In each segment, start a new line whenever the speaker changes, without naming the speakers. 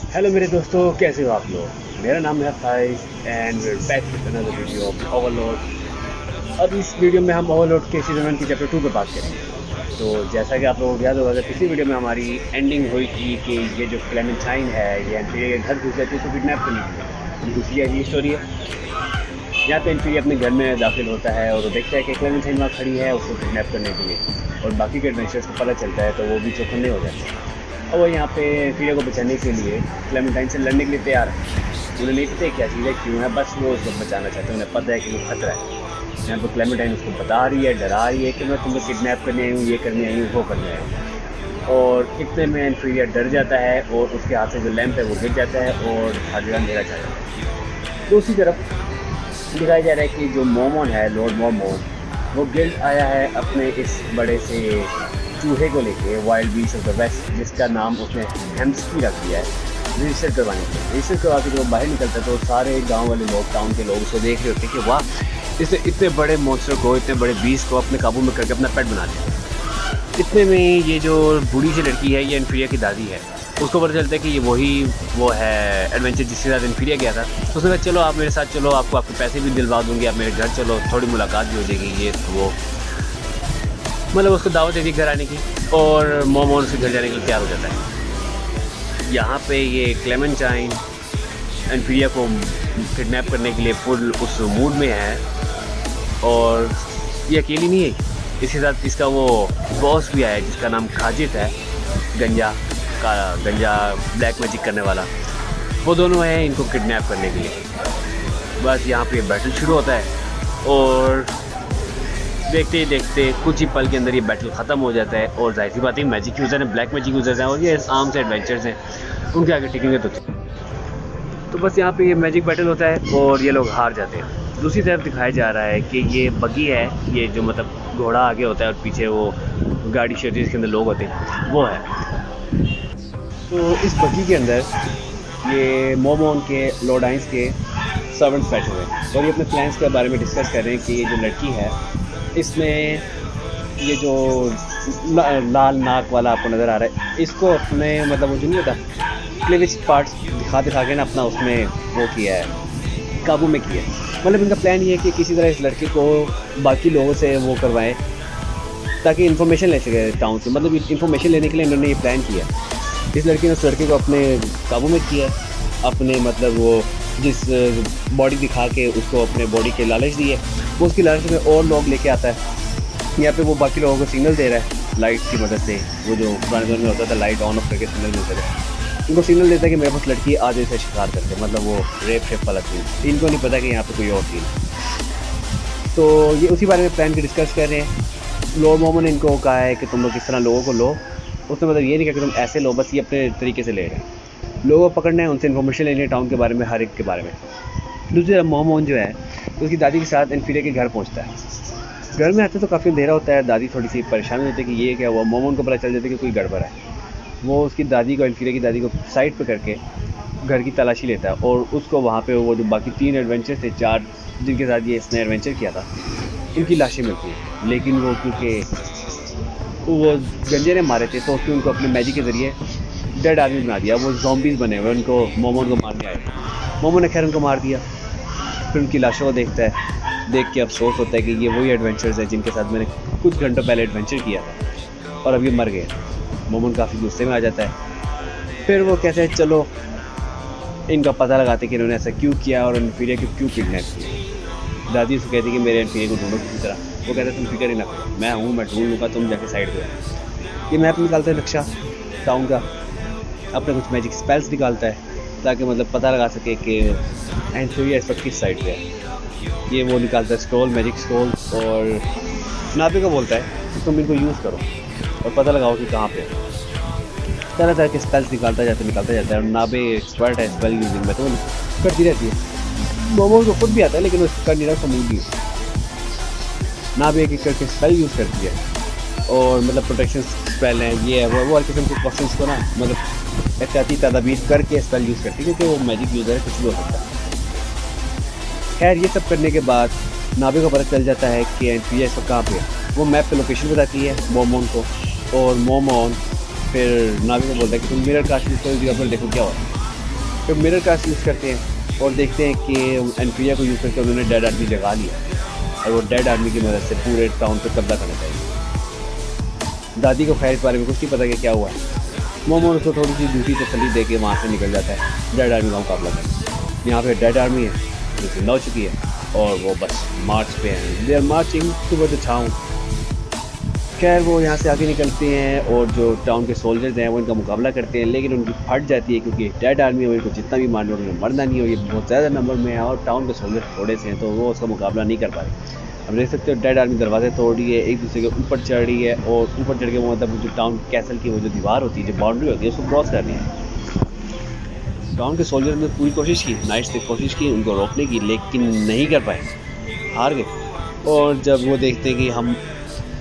Hello मेरे दोस्तों, कैसे हो आप लोग। मेरा नाम है Faiz and we're back with another video of overload. अब इस वीडियो में हम ओवरलोड के सीजन 1 की चैप्टर 2 पे बात करेंगे। तो जैसा कि आप लोगों को याद होगा कि पिछली वीडियो में हमारी एंडिंग हुई थी कि ये जो क्लेमेंटाइन है ये एनफीरिया के घर घुस जाती है उसको किडनैप करने के लिए। दूसरी यही स्टोरी है। यहाँ पे एनफीरिया अपने घर में दाखिल होता है और वो देखता है कि क्लेमेंटाइन वहाँ खड़ी है उसको किडनैप करने के लिए, और बाकी के एडवेंचर्स को पता चलता है तो वो भी चौकन्ने हो जाते हैं। और वो यहाँ पे एनफीरिया को बचाने के लिए क्लेमेंटाइन से लड़ने के लिए तैयार है। उन्हें नहीं पता क्या चीज़ है, क्यों है, बस वो उसको बचाना चाहते हैं। उन्हें पता है कि वो खतरा है। यहाँ पर क्लेमेंटाइन उसको बता रही है, डरा रही है कि मैं तुम्हें किडनैप करने आई हूँ, ये करने आई हूँ, वो करने आई हूँ। और इतने में एनफीरिया डर जाता है और उसके हाथ से जो लैंप है वो गिर जाता है और हर जगह अंधेरा छा जाता है। दूसरी तरफ दिखाया जा रहा है कि जो मोमोन है, लॉर्ड मोमोन, वो गिल्ड आया है अपने इस बड़े से चूहे को लेके, wild beast of the west, जिसका नाम उसने हेम्स्की रख दिया है, रजिस्टर करवाने के लिए। रजिस्टर करवा के जब बाहर निकलता है तो सारे गांव वाले लोग, टाउन के लोग उसको देख रहे होते हैं कि वाह, इसने इतने बड़े मॉन्स्टर को, इतने बड़े बीस्ट को अपने काबू में करके अपना पेट बना लिया। इतने में ये जो बूढ़ी सी लड़की है ये इन्फीरिया की दादी है। उसको पता चलता है कि ये वो है एडवेंचर जिसके साथ इन्फीरिया गया था। तो उसने कहा चलो आप मेरे साथ चलो, आपको आपके पैसे भी दिलवा दूंगी, आप मेरे घर चलो, थोड़ी मुलाकात भी हो जाएगी, ये वो। मतलब उसको दावत देती घर आने की और मोमोन उसके घर जाने के लिए तैयार हो जाता है। यहाँ पे ये क्लेमेंटाइन इन्फीरिया को किडनैप करने के लिए फुल उस मूड में है। और ये अकेली नहीं है, इसके साथ इसका वो बॉस भी आया है जिसका नाम खाजित है, गंजा ब्लैक मैजिक करने वाला। वो दोनों हैं इनको किडनैप करने के लिए। बस यहाँ पे बैटल शुरू होता है और देखते ही देखते कुछ ही पल के अंदर ये बैटल ख़त्म हो जाता है। और जाहिर सी बात है मैजिक यूज़र हैं, ब्लैक मैजिक यूज़र्स हैं और ये आम से एडवेंचर्स हैं, उनके आगे टिकेंगे तो बस यहाँ पे ये मैजिक बैटल होता है और ये लोग हार जाते हैं। दूसरी तरफ दिखाया जा रहा है कि ये बगी है, ये जो मतलब घोड़ा आगे होता है और पीछे वो गाड़ी चलती है जिसके अंदर लोग होते हैं, वो है। तो इस बगी के अंदर ये मोमोन के, लॉर्डाइंस के सर्वेंट्स बैठे हुए हैं और ये अपने प्लान्स के बारे में डिस्कस कर रहे हैं कि ये जो लड़की है इसमें ये जो लाल नाक वाला आपको नज़र आ रहा है, इसको अपने मतलब वो जो नहीं होता क्लीविज पार्ट्स दिखा के ना अपना उसमें वो किया है, काबू में किया है। मतलब इनका प्लान ये है कि किसी तरह इस लड़के को बाकी लोगों से वो करवाएं ताकि इन्फॉर्मेशन ले सके टाउन से। मतलब इन्फॉर्मेशन लेने के लिए इन्होंने ये प्लान किया। इस लड़की ने उस लड़के को अपने काबू में किया, अपने मतलब वो जिस बॉडी दिखा के उसको अपने बॉडी के लालच दी है, वो उसकी लालच में और लोग लेके आता है। यहाँ पे वो बाकी लोगों को सिग्नल दे रहा है लाइट की मदद से, वो जो पुराने दौर में होता था लाइट ऑन ऑफ करके सिग्नल मिलता था। इनको सिग्नल देता है कि मेरे पास लड़की आज ऐसे शिकार करते, मतलब वो रेप शेप वाला सीन। इनको नहीं पता कि यहाँ पे कोई और सीन। तो ये उसी बारे में प्लान के डिस्कस कर रहे हैं। लॉर्ड मोमो ने इनको कहा है कि तुम लोग किस तरह लोगों को लो। उसने मतलब ये नहीं कहा कि तुम ऐसे लो, बस ये अपने तरीके से ले रहे हैं। लोगों को पकड़ना है, उनसे इन्फॉर्मेशन लेनी है टाउन के बारे में, हर एक के बारे में। दूसरी तरफ मोमोन जो है उसकी दादी के साथ इन्फीरिया के घर पहुँचता है। घर में आते तो काफ़ी अंधेरा होता है। दादी थोड़ी सी परेशान होती है कि ये क्या हुआ। मोमोन को पता चल जाता है कि कोई गड़बड़ है। वो उसकी दादी को, इन्फीरिया की दादी को साइड पे करके घर की तलाशी लेता है और उसको वहाँ पे वो जो बाकी 3 एडवेंचर थे, 4 जिनके साथ ये इसने एडवेंचर किया था, इनकी लाशें मिलती हैं। लेकिन वो क्योंकि वो गंजे ने मारे थे तो उसने उनको अपने मैजिक के ज़रिए डेड आदमी बना दिया। वो ज़ॉम्बीज़ बने हुए, उनको मोमोन को मारने आए। मोमोन ने खैर उनको मार दिया। फिर उनकी लाशों को देखता है, देख के अफसोस होता है कि ये वही एडवेंचर्स हैं जिनके साथ मैंने कुछ घंटों पहले एडवेंचर किया था और अब ये मर गए। मोमोन काफ़ी गुस्से में आ जाता है। फिर वो कहते हैं चलो इनका पता लगाते कि इन्होंने ऐसा क्यों किया और इन्फीरिया को क्यों किडनैप किया। दादी उसको कहती कि मेरे इन्फीरिया को ढूंढो किसी तरह। वो कहता है तुम फिक्र ही ना करो, मैं हूँ, मैं ढूंढ लूँगा, तुम जाके साइड पे। ये मैप निकालता है नक्शा टाउन का, अपने कुछ मैजिक स्पेल्स निकालता है ताकि मतलब पता लगा सके कि इन्फीरिया इस वक्त किस साइड पे है। ये वो निकालता है स्क्रॉल, मैजिक स्क्रॉल, और नाबे को बोलता है कि तुम इनको यूज़ करो और पता लगाओ कि कहाँ पे। तरह तरह के स्पेल्स निकालता जाता है और नाबे एक्सपर्ट है स्पेल यूजिंग में, तो वो करती रहती है। मोमो को खुद भी आता है लेकिन वो कर नहीं रहा, उसका मूड नहीं है। नाबे एक करके स्पेल यूज़ करती है और मतलब प्रोटेक्शन स्पेल हैं, ये है वो हर किस्म के क्वेश्चन को ना मतलब एहतियाती तदाबीर करके स्पेल यूज़ करती है क्योंकि वो मैजिक यूज़र है, कुछ भी हो सकता है। खैर ये सब करने के बाद नाबे को पता चल जाता है कि इन्फीरिया इस वक्त कहाँ पे है। वो मैप पे लोकेशन बताती है मोमोन को और मोमोन फिर नाबे को बोलता है कि तुम मिरर कास्ट यूज़ करो, जगह पर देखो क्या हो रहा है। तो मिरर का यूज़ करते हैं और देखते हैं कि एनफीरिया को यूज़ करके उन्होंने डेड आर्मी जगा लिया और वो डेड आर्मी की मदद से पूरे टाउन पर कब्जा करना चाहिए। दादी को खैर इस बारे में कुछ नहीं पता कि क्या हुआ है। मोमोन उसको थोड़ी सी दूसरी तसल्ली दे के वहाँ से निकल जाता है डेड आर्मी का मुकाबला करने। यहाँ पे डेड आर्मी है जो जिंदा हो चुकी है और वो बस मार्च पे हैं, they are marching toward the town. खैर वो यहाँ से आगे निकलते हैं और जो टाउन के सोल्जर्स हैं वो इनका मुकाबला करते हैं, लेकिन उनकी फट जाती है क्योंकि डेड आर्मी है, उनको जितना भी मार लो उन्होंने मरना नहीं हो, ये बहुत ज़्यादा नंबर में है और टाउन के सोल्जर थोड़े से हैं तो वो उसका मुकाबला नहीं कर पा रहे। अब देख सकते हो डेड आर्मी दरवाजे तोड़ रही है, एक दूसरे के ऊपर चढ़ रही है और ऊपर चढ़ के वो मतलब जो टाउन कैसल की वो जो दीवार होती है, जो बाउंड्री होती है, उसको क्रॉस कर रही है। टाउन के सोल्जर ने पूरी कोशिश की, नाइट्स ने कोशिश की उनको रोकने की, लेकिन नहीं कर पाए, हार गए। और जब वो देखते हैं कि हम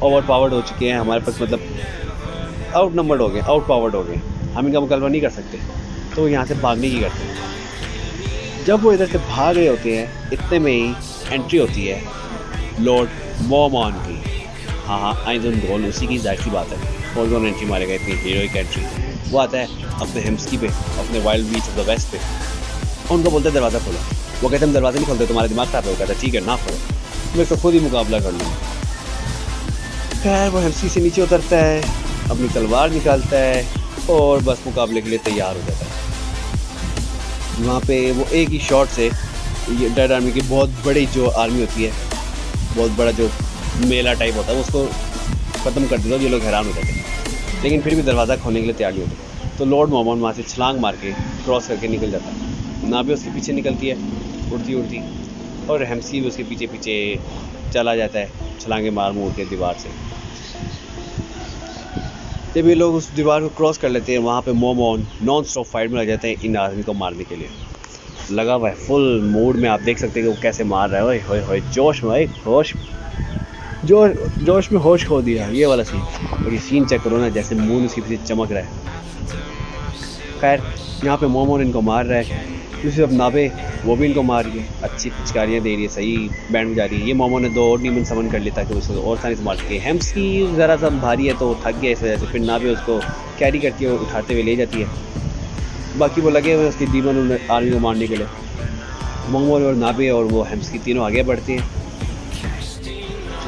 ओवर पावर्ड हो चुके हैं, हमारे पास मतलब आउट नंबर्ड हो गए, आउट पावर्ड हो गए, हम इनका मुकाबला नहीं कर सकते, तो वो यहाँ से भागने की करते हैं। जब वो इधर से भाग रहे होते हैं इतने में ही एंट्री होती है लॉर्ड मोमोन की। हाँ आई डोंट गोल उसी की जाहिर सी बात है, और कौन एंट्री मारेगा इतनी हीरोइक एंट्री। वो आता है अपने हेम्स्की पे, अपने wild beast of the west पे, और उनको बोलते हैं दरवाज़ा खोलो। वो कहते हैं हम दरवाज़ा नहीं खोलते, तुम्हारा दिमाग खराब है। वो कहता है ठीक है ना खोलो, मैं तो खुद ही मुकाबला कर लूँगा। खैर वो हेम्स्की से नीचे उतरता है, अपनी तलवार निकालता है और बस मुकाबले के लिए तैयार हो जाता है। वहाँ पे वो एक ही शॉट से ये डेड आर्मी की बहुत बड़ी जो आर्मी होती है, बहुत बड़ा जो मेला टाइप होता है, उसको ख़त्म कर देता है। ये लोग हैरान हो जाते हैं, लेकिन फिर भी दरवाज़ा खोलने के लिए तैयार नहीं होते। तो लॉर्ड मोमोन वहाँ से छलांग मार के क्रॉस करके निकल जाता है। नाबे उसके पीछे निकलती है उड़ती उड़ती, और हेम्स्की भी उसके पीछे पीछे चला जाता है छलांगे मार मूर के दीवार से। जब ये लोग उस दीवार को क्रॉस कर लेते हैं, वहाँ पे मोमोन नॉन स्टॉप फाइट में लग जाते हैं इन आदमी को मारने के लिए। लगा हुआ है फुल मूड में, आप देख सकते हैं कि वो कैसे मार रहा है। ओए होए होए, जोश में, होश जोश में होश खो दिया, ये वाला सीन। और ये सीन चेक करो ना, जैसे मून उसके पीछे चमक रहा है। खैर यहाँ पे मोमोन इनको मार रहा है, दूसरी तरफ नाबे वो भी इनको मार रही है, अच्छी पिचकारियाँ दे रही है, सही बैंड जा रही है। ये मोमोन ने 2 और डीमन समन कर लिया ताकि उसको और सारी से मार सके। हेम्स्की ज़रा सा भारी है तो थक गया इस वजह से, फिर नाबे उसको कैरी करती है, उठाते हुए ले जाती है। बाकी वो लगे हुए उसकी डीमन आर्मी को मारने के लिए। मोमोन और नाबे और वो हेम्स्की तीनों आगे बढ़ते हैं।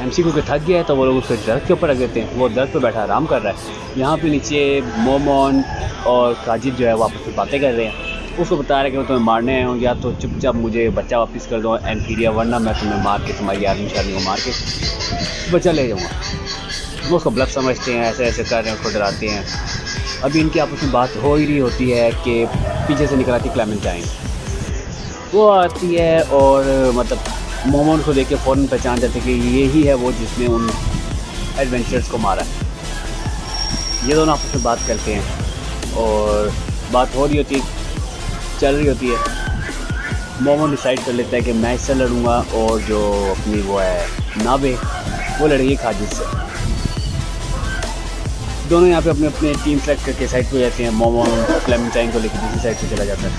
हेम्स्की को थक गया है तो वो लोग उसके दर्द के ऊपर रख देते हैं, वो दर्द पे बैठा आराम कर रहा है। यहाँ पे नीचे मोमोन और काजिद जो है वो आपस में बातें कर रहे हैं। उसको बता रहे हैं कि मैं तुम्हें मारने आया हूँ, या तो चुपचाप मुझे बच्चा वापस कर दो एनफीरिया, वरना मैं तुम्हें मार के तुम्हारी आर्मी शार्मी को मार के बच्चा ले जाऊँगा। वो उसको ब्लफ समझते हैं, ऐसे ऐसे कर रहे हैं, उसको डराते हैं। अभी इनकी आपस में बात हो ही रही होती है कि पीछे से निकल आती क्लेमेंटाइन। वो आती है और मतलब मोमोन को देख के फ़ौरन पहचान जाते कि यही है वो जिसने उन एडवेंचर्स को मारा है। ये दोनों आपस में बात करते हैं और बात हो रही होती है, चल रही होती है। मोमोन डिसाइड कर लेता है कि मैं इससे लड़ूंगा और जो अपनी वो है नाबे वो लड़ेगी काजिद से। दोनों यहाँ पे अपने अपने टीम सेलेक्ट करके साइड पे जाते हैं। मोमोन क्लेमेंटाइन को लेकर दूसरी साइड पे चला जाता है,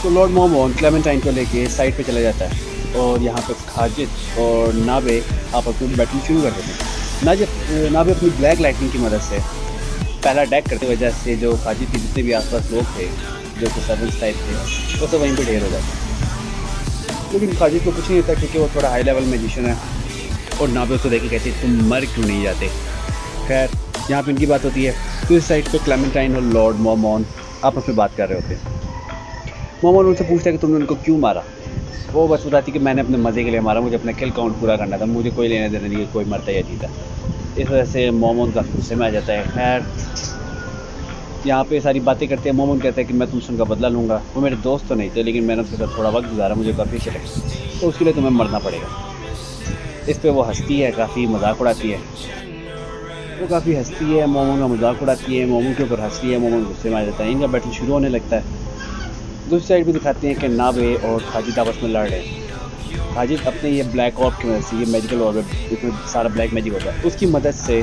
तो लॉर्ड मोमोन क्लेमेंटाइन को लेके साइड पे चला जाता है और यहाँ पे काजिद और नाबे आपस में बैटिंग शुरू कर देते हैं। नाबे अपनी ब्लैक लाइटनिंग की मदद से पहला अटैक करते वजह से जो काजिद के जितने भी आसपास लोग थे जो कि सर्वेंट्स टाइप थे वो सब वहीं पे ढेर हो जाते। लेकिन काजिद को कुछ नहीं होता क्योंकि वो थोड़ा हाई लेवल मैजिशियन है, और नाबे उसको देख के कहते तुम मर क्यों नहीं जाते। खैर यहाँ पे इनकी बात होती है, तो इस साइड पे क्लेमेंटाइन और लॉर्ड मोमोन आपस में बात कर रहे होते हैं। मोमोन उनसे पूछता है कि तुमने उनको क्यों मारा। वो बस बताती कि मैंने अपने मज़े के लिए मारा, मुझे अपना किल काउंट पूरा करना था, मुझे कोई लेना देना नहीं, कोई मरता या जीता। इस वजह से मोमोन का गुस्से में आ जाता है। खैर यहाँ पे सारी बातें करते हैं। मोमोन कहता है कि मैं तुमसे उनका बदला लूँगा, वो मेरे दोस्त तो नहीं थे लेकिन मैंने उसके साथ थोड़ा वक्त गुजारा, मुझे काफ़ी अच्छा लगा, तो उसके लिए तुम्हें मरना पड़ेगा। इस पर वो हंसती है, काफ़ी मजाक उड़ाती है। वो काफ़ी हंसती है, मोमोन का मजाक उड़ाती है, मोमोन के ऊपर हंसती है, मोमोन गुस्से में आ जाता है। इनका बैटल शुरू होने लगता है। दूसरी साइड भी दिखाते हैं कि नाबे और काजिद आपस में लड़ रहे हैं। काजिद अपने ये ब्लैक ऑर्ब की मदद से, ये मैजिकल ऑर्ब इसमें सारा ब्लैक मैजिक होता है, उसकी मदद से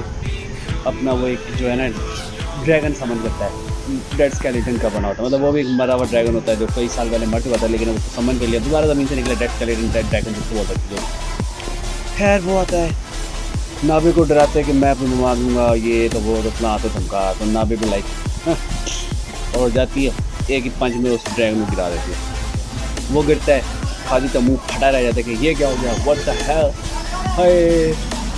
अपना वो एक जो है ना ड्रैगन समन करता है, डेड स्केलेटन का बना होता है, मतलब वो भी एक मरा हुआ ड्रैगन होता है जो कई साल पहले मर चुका था, लेकिन उसको समन कर लिया, दोबारा ज़मीन से निकला डेड स्केलेटन, डेड ड्रैगन जिसको बोल सकते हो। खैर वो आता है, नाबे को डराते हैं कि मैं अपनी मार दूँगा, ये तो वो तो फलां तो धमका, तो नाबे भी लाइक और जाती है एक ही पंच में उस ड्रैगन को गिरा देती है। वो गिरता है, खाजिद का मुंह फटा रह जाता है कि ये क्या हो गया, व्हाट द हेल। हाय,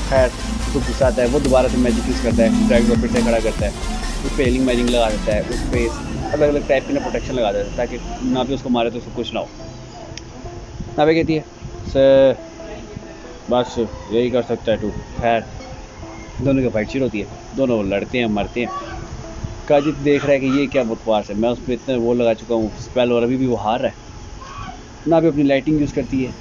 खैर उसको गुस्सा आता है, वो दोबारा से मैजिक यूज़ करता है, ड्रैगन को फिर से खड़ा करता है, उस पर हीलिंग मैजिक लगा देता है, उस पर अलग अलग टाइप की ना प्रोटेक्शन लगा देता है ताकि ना भी उसको मारे तो उसको कुछ ना हो। ना भी कहती है सर बस यही कर सकता है तू। खैर दोनों की फाइट शुरू होती है, दोनों लड़ते हैं, मरते हैं। काजिद देख रहा है कि ये क्या बकवास है, मैं उस पर इतने वो लगा चुका हूँ स्पेल और अभी भी वो हार रहा है। ना भी अपनी लाइटिंग यूज़ करती है,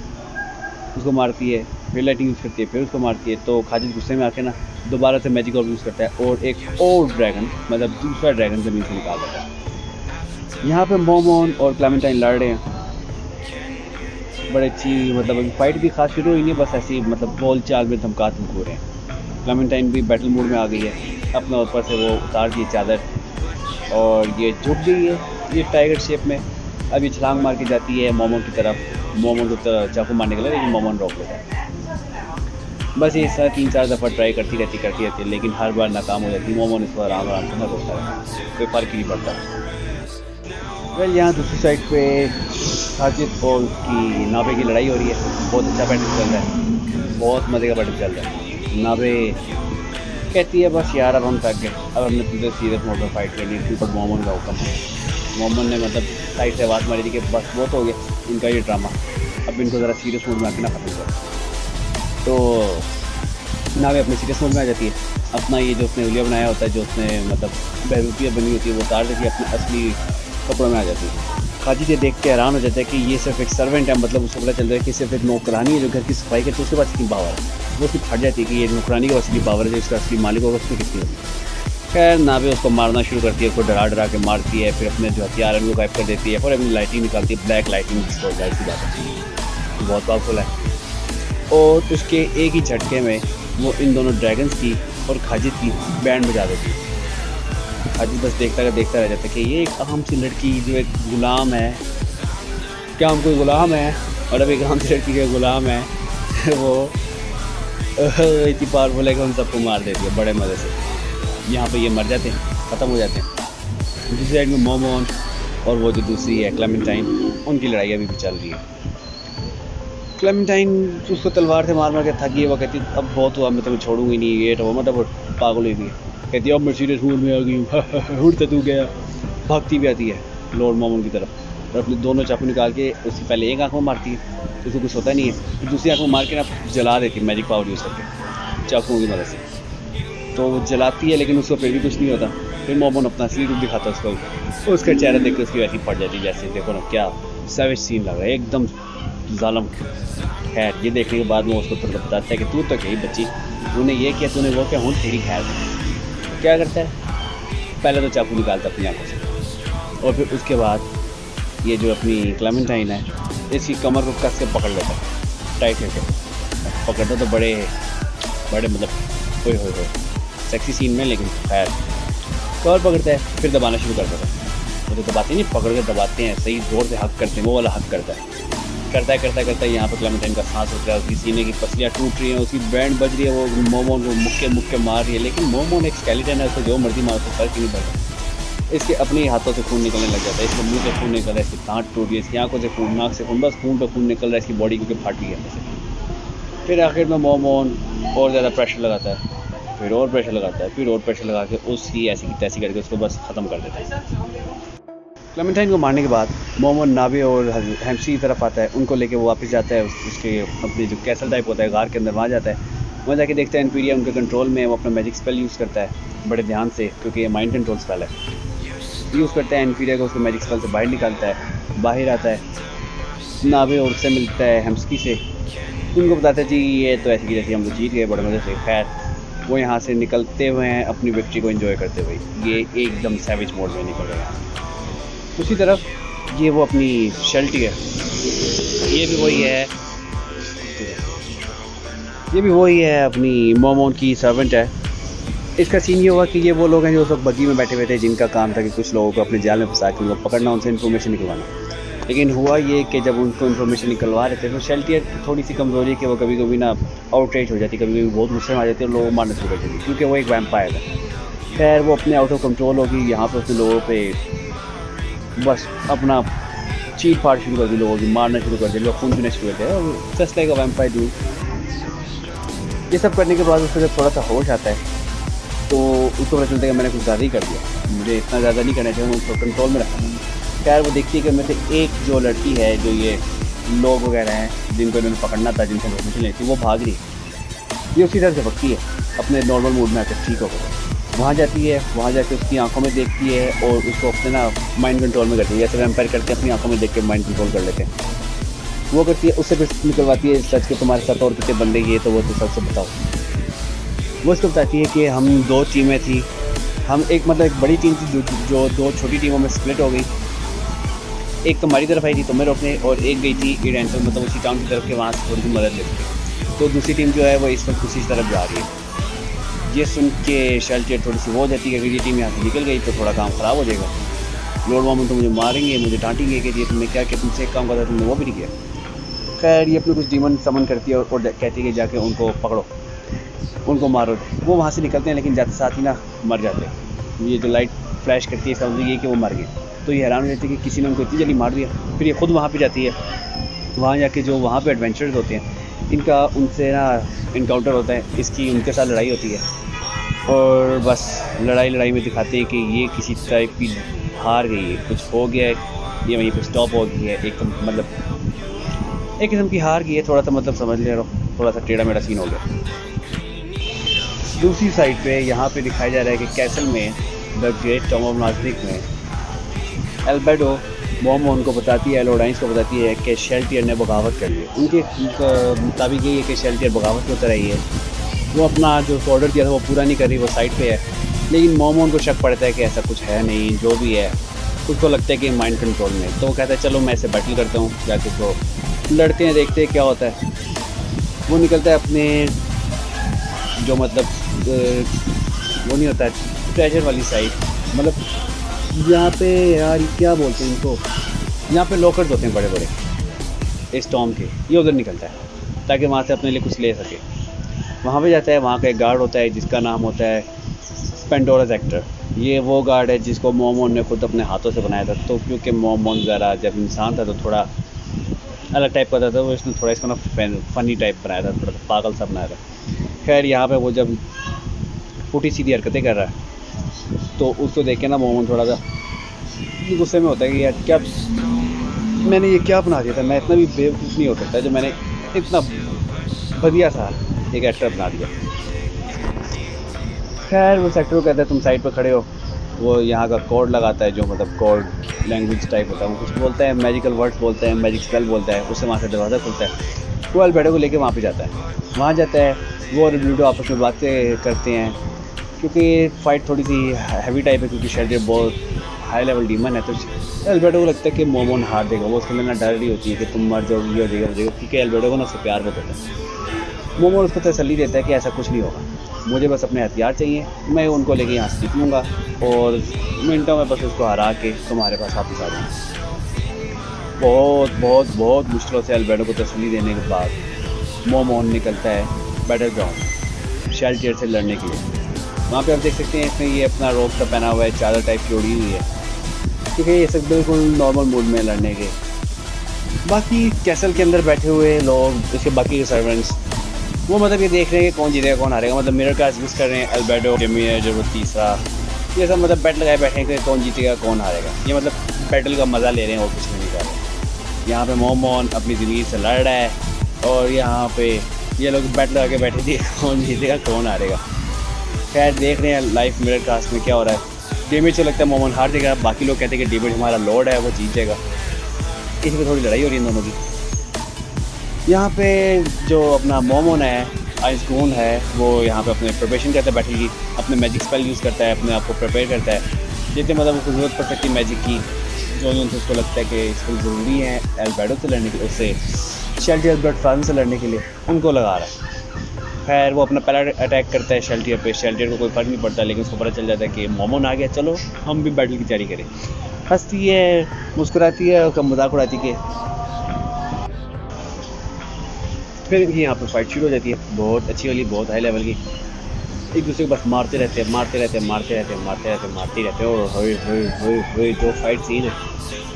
उसको मारती है, फिर लाइटिंग यूज़ करती है, फिर उसको मारती है। तो खाजिद गुस्से में आके ना दोबारा से मैजिक और यूज़ करता है और एक और ड्रैगन मतलब दूसरा ड्रैगन ज़मीन से निकाल देता है। यहाँ पे मोमोन और क्लेमेंटाइन लड़ रहे हैं, बड़े अच्छी मतलब अभी फाइट भी खास शुरू हुई नहीं, बस ऐसी मतलब बोल चाल में धमका धमको रहे हैं। क्लेमेंटाइन भी बैटल मोड में आ गई है, अपना ऊपर से वो उतार दी चादर और ये झुक गई है ये टाइगर शेप में। अब ये छलांग मार के जाती है मोमोन की तरफ, मोमोन को चाकू मारने के लिए, लेकिन मोमोन रोक लेता है। बस ये सारा 3-4 दफ़ा ट्राई करती रहती है, लेकिन हर बार नाकाम हो जाती है। मोमोन इसको आराम आराम से ना रोकता है, कोई फ़र्क ही नहीं पड़ता। वेल यहाँ दूसरी साइड पे खाजिद और उसकी नाबे की लड़ाई हो रही है, बहुत अच्छा बैटल चल रहा है, बहुत मज़े का बैटल चल रहा है। नाबे कहती है बस यार अब हम थक गए, अब हमने तुझे सीरियस मोड में फाइट करनी है, ऊपर मोमन का हुक्म है। मोमन ने मतलब साइड से आवाज़ मारी थी कि बस बहुत हो गया इनका ये ड्रामा, अब इनको ज़रा सीरियस मोड में आके ना ख़त्म करो। तो नावे अपने सीरियस मोड में आ जाती है, अपना ये जो उसने हुलिया बनाया होता है, जो उसने मतलब बहरूपियाँ बनी होती है, वो उतार देती है, अपने असली कपड़ों में आ जाती है। खाजिद ये देख के हैरान हो जाता है कि ये सिर्फ एक सर्वेंट है, मतलब उसको पता चल रहा है कि सिर्फ एक नौकरानी है जो घर की सफाई करती है, उसके पास इतनी पावर है। वो उसकी फट जाती है कि ये नौकरानी के पास इतनी पावर है, जो इसका असली मालिक होगा उसमें कितनी होगी। खैर नावे उसको मारना शुरू करती है, उसको डरा डरा के मारती है, फिर अपने जो हथियार है उनको गायब कर देती है, और अपनी लाइटिंग निकालती है, ब्लैक लाइटिंग जिसको जाहिर सी बात है बहुत पावरफुल है। और उसके एक ही झटके में वो इन दोनों ड्रैगन्स की और खाजिद की बैंड बजा देती है। खाजिद बस देखता रह जाता है कि ये एक आम सी लड़की जो एक गुलाम है, क्या हम कोई गुलाम है, और अब एक आम सी लड़की का गुलाम है वो इतनी पावरफुल है कि हम सबको मार देती है बड़े मज़े से। यहाँ पे ये मर जाते हैं, ख़त्म हो जाते हैं। दूसरी साइड में मोमोन और वो जो दूसरी है क्लेमेंटाइन, उनकी लड़ाई अभी भी चल रही है। क्लेमेंटाइन उसको तलवार से मार मार के थकी है, वो कहती अब बहुत हुआ, मैं तुम्हें छोड़ूंगी नहीं, ये तो मतलब पागल हुई थी। कहती है अब मैं सीरियस मूड में आ गई हूँ उड़ते तू गया। भागती भी आती है लॉर्ड मोमोन की तरफ और अपने दोनों चाकू निकाल के उससे पहले एक आँख में मारती है, उसको कुछ होता नहीं है, फिर दूसरी आँख में मार के ना जला देती है मैजिक पावर यूज़ करके चाकुओं की मदद से। तो वो जलाती है लेकिन उसको फिर भी कुछ नहीं होता। फिर मोमोन अपना असली रूप दिखाता है उसको, उसका चेहरा देख के उसकी वैसी पड़ जाती है, जैसे देखो ना क्या सैवेज सीन लग रहा है, एकदम जालम। खैर ये देखने के बाद में उसको तुरंत बताता है कि तू तो गई बच्ची, तूने ये किया, तूने वो किया, हूँ तेरी खैर। क्या करता है, पहले तो चाकू निकालता अपनी आँखों से, और फिर उसके बाद ये जो अपनी क्लेमेंटाइन है इसकी कमर को कस के पकड़ लेता है टाइट करके। पकड़ता तो बड़े मतलब हो सेक्सी सीन में, लेकिन खैर कमर पकड़ता है, फिर दबाना शुरू कर देता है। वो तो दबाते नहीं, पकड़ के दबाते हैं, सही जोर से हक करते हैं, वो वाला हक करता है यहाँ पर क्लेमेंटाइन का सांस उठ रहा है, उसकी सीने की पसलियाँ टूट रही हैं, उसकी बैंड बज रही है, वो मोमोन को मुक्के मार रही है। लेकिन मोमोन एक स्केलेटन है, उसको जो मर्जी मार, उसको फर्क ही नहीं पड़ता। इसके अपने ही हाथों से खून निकलने लग जाता है, इसके मुंह से खून निकल रहा है, इसकी दांत टूट रही है, इसकी आंखों से खून, नाक से खून, बस खून पे खून निकल रहा है, इसकी बॉडी क्योंकि फट गई है। फिर आखिर में मोमोन और ज़्यादा प्रेशर लगाता है, फिर और प्रेशर लगाता है, फिर और प्रेशर लगा के उसकी ऐसी की तैसी करके उसको बस ख़त्म कर देता है। क्लेमेंटाइन को मारने के बाद मोमोन नावे और हेम्सी की तरफ आता है, उनको लेके वो वापस जाता है उसके अपने जो कैसल टाइप होता है गार के अंदर, वहाँ जाता है। वहाँ जाके देखता है इन्फीरिया उनके कंट्रोल में, वो अपना मैजिक स्पेल यूज़ करता है बड़े ध्यान से, क्योंकि ये माइंड कंट्रोल स्पेल है, यूज़ करता है। इन्फीरिया को उसके मैजिक स्पेल से बाहर निकालता है, बाहर आता है नावे और उससे मिलता है हेम्स्की से, उनको बताता है जी ये तो ऐसी की जैसी हम लोग जीत गए बड़े मज़े से। खैर वो यहाँ से निकलते हुए हैं अपनी विक्ट्री को एंजॉय करते हुए, ये एकदम सैवेज मोड में निकल रहे हैं। दूसरी तरफ ये वो अपनी शेल्टी है, ये भी वही है अपनी मोमोन की सर्वेंट है। इसका सीन ये हुआ कि ये वो लोग हैं जो उस वक्त बग्गी में बैठे हुए थे, जिनका काम था कि कुछ लोगों को अपने जाल में फंसा के उनको पकड़ना, उनसे इन्फॉर्मेशन निकलवाना। लेकिन हुआ ये कि जब उनको इन्फॉर्मेशन निकलवा रहे थे तो शेल्टियर थोड़ी सी कमज़ोरी है कि वो कभी कभी ना आउटरेज हो जाती, कभी कभी बहुत गुस्से में आ जाती है और लोगों को मारना शुरू कर देती, क्योंकि वो एक वैम्पायर है। खैर वो अपने आउट ऑफ कंट्रोल होगी, यहाँ पर उसने लोगों पे बस अपना चीर फाड़ शुरू कर दी, लोगों की मारना शुरू कर दिया, लोग खून पीना शुरू कर दिया, और just like a vampire do. ये सब करने के बाद उसको जब थोड़ा सा होश आता है तो उसको पता चलता है कि मैंने कुछ ज़्यादा ही कर दिया, मुझे इतना ज़्यादा नहीं करना चाहिए, मैं उसको कंट्रोल में रखा। खैर वो देखती है कि मेरे से एक जो लड़की है, जो ये लोग वगैरह हैं जिनको इन्होंने पकड़ना था, जिनसे परमिशन लेनी थी, वो भाग रही है। ये उसी तरह से भगती है अपने नॉर्मल मूड में आकर, ठीक होकर वहाँ जाती है, वहाँ जाके उसकी आंखों में देखती है और उसको अपने ना माइंड कंट्रोल में करती है, जैसे वैम्पायर करते हैं अपनी आंखों में देख के माइंड कंट्रोल कर लेते हैं। वो करती है, उससे फिर निकलवाती है सच के तुम्हारे साथ और कितने बंदे ये, तो वो तो सबसे बताओ। वो उसको बताती है कि हम 2 टीमें थी, हम एक मतलब एक बड़ी टीम थी जो 2 छोटी टीमों में स्प्लिट हो गई। एक तुम्हारी तरफ आई थी तुम्हें रोकने, और एक गई थी इडेंटल मतलब उसी टाउन की तरफ के, वहाँ से थोड़ी सी मदद लेती। तो दूसरी टीम जो है वो इस वक्त उसी तरफ जा रही है। ये सुन के शेल्टर थोड़ी सी हो जाती है कि अगर ये टीम यहाँ से निकल गई तो थोड़ा काम ख़राब हो जाएगा, लॉर्ड मॉर्मन तो मुझे मारेंगे, मुझे डांटेंगे कि ये तुमने क्या किया, तुमसे एक काम करता तुमने वो भी नहीं किया। खैर ये अपने कुछ डीमन समन करती है और कहती है कि जाके उनको पकड़ो, उनको मारो। वो वहाँ से निकलते हैं लेकिन जाते साथ ही ना मर जाते हैं। ये जो लाइट फ्लैश करती है समझ ये कि वो मर गए। तो ये हैरान हो जाती है कि किसी ने उनको इतनी जल्दी मार दिया। फिर ये खुद वहाँ पे जाती है, वहाँ जाके जो वहाँ पे एडवेंचर्स होते हैं इनका उनसे ना इनकाउंटर होता है, इसकी उनके साथ लड़ाई होती है, और बस लड़ाई में दिखाते हैं कि ये किसी टाइप की हार गई है, कुछ हो गया है, ये वहीं पे स्टॉप हो गई है, एक मतलब एक किस्म की हार गई है, थोड़ा सा मतलब समझ ले रहा, थोड़ा सा टेढ़ा मेढ़ा सीन हो गया। दूसरी साइड पे यहाँ पे दिखाया जा रहा है कि कैसल में द ग्रेट टॉम ऑफ नाज़निक में एल्बेडो मोमो उनको बताती है, एलोडाइंस को बताती है कि शेल्टियर ने बगावत कर ली। उनके मुताबिक यही है कि शेल्टियर बगावत होता रही है, वो अपना जो ऑर्डर दिया था वो पूरा नहीं कर रही, वो साइड पे है। लेकिन मोमो उनको शक पड़ता है कि ऐसा कुछ है नहीं, जो भी है उसको लगता है कि माइंड कंट्रोल में। तो वो कहता है चलो मैं इसे बैटल करता हूँ, जाके तो लड़ते हैं, देखते हैं क्या होता है। वो निकलता है अपने जो मतलब वो नहीं होता है ट्रेजर वाली साइड, मतलब यहाँ पे यार क्या बोलते हैं इनको, यहाँ पे लॉकर्स होते हैं बड़े बड़े इस टॉम के, ये उधर निकलता है ताकि वहाँ से अपने लिए कुछ ले सके। वहाँ पे जाता है, वहाँ का एक गार्ड होता है जिसका नाम होता है पेंडोरा एक्टर। ये वो गार्ड है जिसको मोमोन ने खुद अपने हाथों से बनाया था। तो क्योंकि मोमोन ज़रा जब इंसान था तो थोड़ा अलग टाइप का था, तो उसने थोड़ा इसको ना फ़नी टाइप बनाया था, थोड़ा सा पागल सा बनाया था। खैर यहाँ पे वो जब फूटी सीधी हरकतें कर रहा है तो उसको देख के ना मोमोन थोड़ा सा गुस्से में होता है कि यार क्या मैंने ये क्या बना दिया था, मैं इतना भी बेवकूफ़ नहीं हो सकता जो मैंने इतना बढ़िया सा एक एक्टर बना दिया। खैर वो एक्टर को कहता है तुम साइड पर खड़े हो। वो यहाँ का कोड लगाता है जो मतलब कोड लैंग्वेज टाइप होता है, वो कुछ बोलता है, मैजिकल वर्ड्स बोलता है, मैजिक स्पेल बोलता है, उससे वहाँ से दरवाज़ा खुलता है। वो एल्बेडो को लेके वहाँ पे जाता है। वहाँ जाता है वो और लूडो आपस में बातें करते हैं, क्योंकि फ़ाइट थोड़ी सी हैवी टाइप है, क्योंकि शेल्टियर बहुत हाई लेवल डीमन है। तो एल्बेडो को लगता है कि मोमोन हार देगा, वो उसके लिए ना डर रही होती है कि तुम मर जाओ, ये हो जाएगा, क्योंकि एल्बेडो को ना उससे प्यार बहुत होता है। मोमोन उसको तसल्ली देता है कि ऐसा कुछ नहीं होगा, मुझे बस अपने हथियार चाहिए, मैं उनको लेके यहाँ से निकलूँगा और मिनटों में बस उसको हरा के तुम्हारे पास वापस आ जाऊँगा। बहुत बहुत बहुत मुश्किलों से एल्बेडो को तसल्ली देने के बाद मोमोन निकलता है बैटल ग्राउंड शेल्टियर से लड़ने के लिए। वहाँ पे आप देख सकते हैं इसमें ये अपना रोब सा पहना हुआ है, चादर टाइप की ओढ़ी हुई है, क्योंकि ये सब बिल्कुल नॉर्मल मूड में लड़ने के। बाकी कैसल के अंदर बैठे हुए लोग, उसके बाकी के सर्वेंट्स, वो मतलब ये देख रहे हैं कि कौन जीतेगा कौन हारेगा, मतलब मिरर का यूज़ कर रहे हैं। एल्बेडो जिमी है जो वो तीसरा, ये सब मतलब बैट लगाए बैठे हैं कि कौन जीतेगा कौन हारेगा, ये मतलब बैटल का मज़ा ले रहे हैं और कुछ नहीं कर रहे। यहाँ पे मोमोन अपनी ज़मीन से लड़ रहा है और यहाँ पे ये लोग बैट लगा के बैठे थे कौन जीतेगा कौन हारेगा। खैर देख रहे हैं लाइव मिरर कास्ट में क्या हो रहा है। डेमेज तो लगता है मोमोन हार जाएगा, बाकी लोग कहते हैं कि डेमेज हमारा लॉर्ड है वो जीत जाएगा। इसी पर थोड़ी लड़ाई हो रही है इन दोनों की। यहाँ पे जो अपना मोमोन है, आइसगून है, वो यहाँ पे अपने प्रिपरेशन करता है बैटल की, अपने मैजिक स्पेल यूज़ करता है, अपने आप को प्रिपेयर करता है जितने मतलब उसको ज़रूरत पड़ सकती है मैजिक की, जो उनसे उसको लगता है कि इसको ज़रूरी है एल्बेडो से लड़ने के लिए, उससे शेल्टियर ब्लड फ्रांस से लड़ने के लिए उनको लगा रहा है। खैर वो अपना पहला अटैक करता है शेल्टियर पे, शेल्टियर को कोई फ़र्क नहीं पड़ता, लेकिन उसको पता चल जाता है कि मोमोन आ गया, चलो हम भी बैटल की तैयारी करें। हंसती है, मुस्कुराती है, उसका मजाक उड़ाती है। फिर यहाँ पर फाइट शुरू हो जाती है, बहुत अच्छी वाली, बहुत हाई लेवल की। एक दूसरे को बस मारते रहते हैं, मारते रहते हैं, मारते रहते हैं, मारते रहते हैं, मारते रहते हैं। और होए जो फाइट सीन है,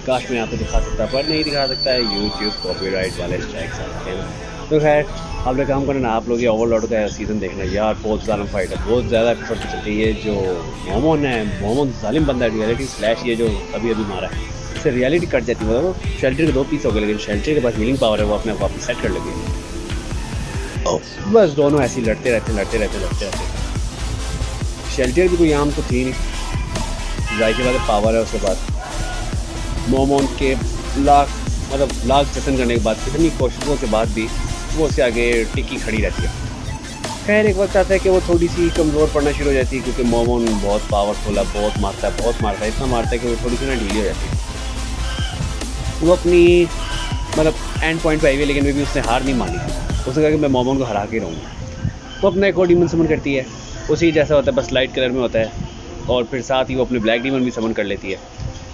काश मैं यहाँ पे दिखा सकता, पर नहीं दिखा सकता है, यूट्यूब कॉपीराइट वाले स्ट्राइक्स आते हैं ना। तो खैर आपने काम करना ना, आप लोग ये ओवरलॉर्ड का सीज़न देखना यार, बहुत ज़्यादा फाइट है, बहुत ज़्यादा एपिसोड पे चलती है। ये जो मोमोन है, मोमोन जालिम बंदा है, रियलिटी स्लैश ये जो अभी अभी मारा है, इससे रियलिटी कट जाती है। मतलब शेल्टर के 2 पीस हो गए, लेकिन शेल्टर के पास हीलिंग पावर है, वो अपने आप वापस सेट कर लगी। बस दोनों ऐसे ही लड़ते रहते। शेल्टर भी कोई आम तो थी नहीं, जाए के बाद पावर है। उसके बाद मोमोन के लाख जतन करने के बाद, कितनी कोशिशों के बाद भी वो उससे आगे टिकी खड़ी रहती है। खैर एक वक्त आता है कि वो थोड़ी सी कमज़ोर पड़ना शुरू हो जाती है, क्योंकि मोमोन बहुत पावरफुल है, बहुत मारता है, इतना मारता है कि वो थोड़ी सी ना ढीली हो जाती है। वो अपनी मतलब एंड पॉइंट पे आई हुई है, लेकिन भी उसने हार नहीं मानी। उसने कहा कि मैं मोमोन को हरा के रहूँगा। वो अपना एक और डीमन समन करती है, उसी जैसा होता है, बस लाइट कलर में होता है, और फिर साथ ही वो अपने ब्लैक डीमन भी समन कर लेती है।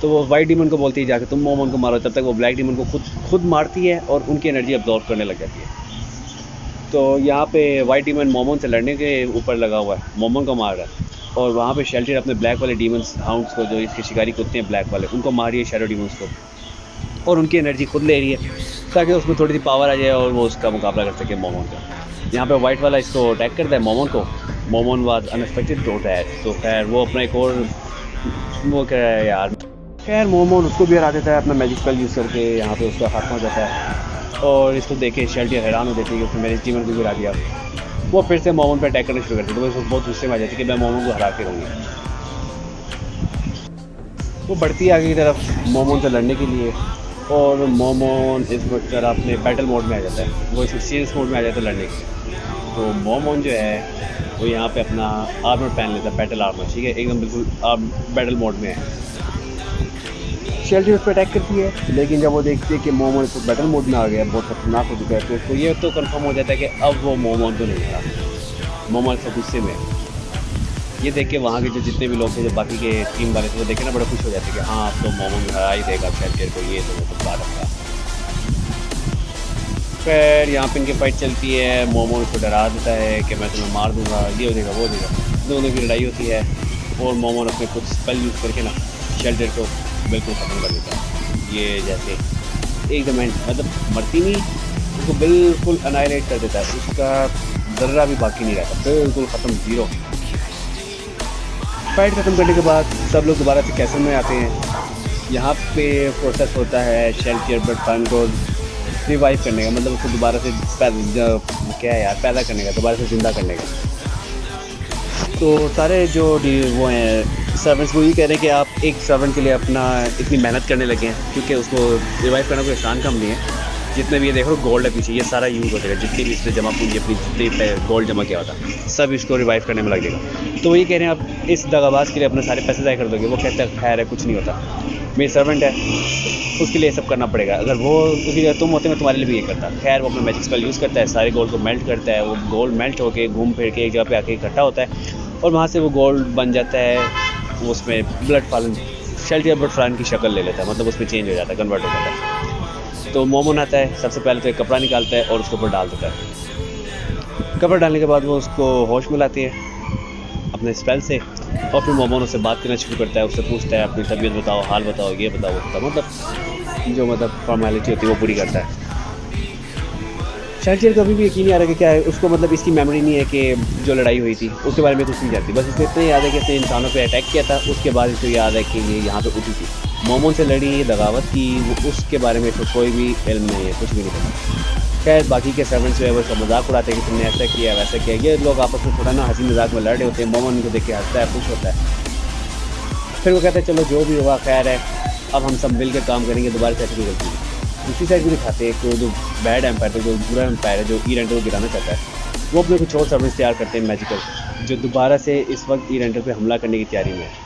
तो वो वाइट डीमन को बोलती है जाके तुम मोमोन को मारो, तब तक वो ब्लैक डीमन को खुद मारती है और उनकी एनर्जी अब्जॉर्ब करने लग जाती है। तो यहाँ पे वाइट डीमन मोमोन से लड़ने के ऊपर लगा हुआ है, मोमोन को मार रहा है, और वहाँ पे शेल्टर अपने ब्लैक वाले डीमंस हाउंड्स को, जो इसके शिकारी कुत्ते हैं ब्लैक वाले, उनको मार रही है, शैडो डीमंस को, और उनकी एनर्जी खुद ले रही है ताकि उसमें थोड़ी सी पावर आ जाए और वो उसका मुकाबला कर सके मोमोन का। यहाँ पे वाइट वाला इसको अटैक करता है मोमोन को, मोमोन वाज अनएक्सपेक्टेड होता है। तो खैर वो अपना एक और वो क्या है यार, खैर मोमोन उसको भी हरा देता है अपना मैजिक स्पेल यूज़ करके। यहाँ पे उसका खात्मा हो जाता है, और इसको देखे शेल्टर हैरान हो जाती है कि उसने मेरे टीमर को भी हरा दिया। वो फिर से मोमोन पर अटैक करना शुरू करती है, तो वो बहुत गुस्से में आ जाती है कि मैं मोमोन को हरा के रहूँगी। वो बढ़ती है आगे की तरफ मोमोन से लड़ने के लिए, और मोमोन इस वक्त अपने बैटल मोड में आ जाता है, वो इस सीरियस मोड में आ जाता है लड़ने के। तो मोमोन जो है वो यहाँ पे अपना आर्मर पहन लेता है, बैटल आर्मर, ठीक है, एकदम बिल्कुल बैटल मोड में है। शेल्टर उस पर अटैक करती है, लेकिन जब वो देखती है कि मोमोन इसको बैटल मोड में आ गया, बहुत खतरनाक हो चुका है, तो उसको ये तो कंफर्म हो जाता है कि अब वो मोमोन को नहीं हरा। मोमोन से गुस्से में ये देख के वहाँ के जो जितने भी लोग थे, जो बाकी के टीम वाले थे, वो देखे ना बड़ा खुश हो जाते कि हाँ अब तो मोमोन हरा ही देगा शेल्टर को, ये तो बात रखा। फिर यहाँ पे इनकी फाइट चलती है, मोमोन उसको डरा देता है कि मैं तुम्हें मार दूंगा, ये हो जाएगा वो हो जाएगा। दोनों की लड़ाई होती है, और मोमोन अपने कुछ स्पेल यूज़ करके ना शेल्टर को बिल्कुल ख़त्म कर देता है। ये जैसे एकदम मतलब मरती नहीं, उसको बिल्कुल अनाइलेट कर देता है, उसका ज़र्रा भी बाकी नहीं रहता, बिल्कुल ख़त्म, ज़ीरो। फाइट ख़त्म करने के बाद सब लोग दोबारा से कैसल में आते हैं। यहाँ पे प्रोसेस होता है शेल्टर बट को रिवाइव करने का, मतलब उसको दोबारा से पैदा करने का, दोबारा से ज़िंदा करने का। तो सारे जो वो हैं सर्वेंट्स वो ये कह रहे हैं कि आप एक सर्वेंट के लिए अपना इतनी मेहनत करने लगे हैं, क्योंकि उसको रिवाइव करना कोई आसान काम नहीं है। जितने भी ये देखो गोल्ड है पीछे, ये सारा यूज़ हो जाएगा, जितनी भी इसने जमा पूंजी अपनी जितनी गोल्ड जमा किया होता सब इसको रिवाइव करने में लग जाएगा। तो वो ये कह रहे हैं आप इस दगाबाज के लिए अपने सारे पैसे ज़ाया कर दोगे। वो कहता है खैर है, कुछ नहीं होता, मेरी सर्वेंट है, उसके लिए सब करना पड़ेगा। अगर वो उसकी जगह तुम होते मैं तुम्हारे लिए भी ये करता। खैर वो अपना मैजिक स्पेल यूज़ करता है, सारे गोल्ड को मेल्ट करता है, वो गोल्ड मेल्ट होकर घूम फिर के एक जगह पे आके इकट्ठा होता है, और वहाँ से वो गोल्ड बन जाता है, वो उसमें blood fallen shelter blood fallen की शक्ल ले लेता है, मतलब उसमें चेंज हो जाता है, कन्वर्ट हो जाता है। तो मोमोन आता है, सबसे पहले तो एक कपड़ा निकालता है और उसके ऊपर डाल देता है। कपड़ा डालने के बाद वो उसको होश में लाती है अपने स्पेल से, और फिर मोमोन उससे बात करना शुरू करता है, उससे पूछता है अपनी तबीयत बताओ, हाल बताओ, ये बताओ वो बताओ, मतलब जो फॉर्मेलिटी होती है वो पूरी करता है। शेल्टर को अभी भी यकीन नहीं आ रहा कि क्या है, उसको मतलब इसकी मेमोरी नहीं है कि जो लड़ाई हुई थी उसके बारे में कुछ नहीं जानती, बस इसको इतना याद है कि इसने इंसानों पे अटैक किया था, उसके बाद इसको याद है कि ये यहाँ पे उठी थी, मोमोन से लड़ी, दगावत की, उसके बारे में इसको कोई भी इल्म नहीं है, कुछ भी नहीं पता। खैर बाकी के सर्वेंट्स जो है वो उसका मजाक उड़ाते हैं कि तुमने ऐसा किया वैसा किया, ये लोग आपस में थोड़ा ना हंसी मजाक में लड़ रहे होते हैं। मोमोन इनको देख के हंसता है, खुश होता है, फिर वो कहता है चलो जो भी हुआ खैर है, अब हम सब मिल कर काम करेंगे, दोबारा से ऐसी गलती। दूसरी साइड भी दिखाते हैं कि जो बैड एम्पायर है, जो बुरा एम्पायर है, जो ईरेंटर को गिराना चाहता है, वो अपने कुछ और सर्वेंट्स तैयार करते हैं मैजिकल, जो दोबारा से इस वक्त ईरेंटर पे हमला करने की तैयारी में है।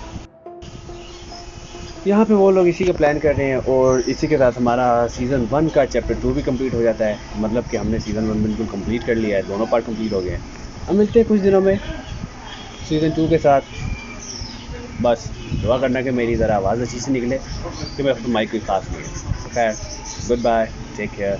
यहाँ पे वो लोग इसी का प्लान कर रहे हैं, और इसी के साथ हमारा सीज़न 1 का चैप्टर 2 भी कंप्लीट हो जाता है, मतलब कि हमने सीज़न 1 बिल्कुल कंप्लीट कर लिया है, दोनों पार्ट कंप्लीट हो गए हैं। अब मिलते हैं कुछ दिनों में सीज़न 2 के साथ। बस दुआ करना कि मेरी ज़रा आवाज़ अच्छी से निकले, कि मैं अपना माइक कोई खास नहीं है। खैर गुड बाय, टेक केयर।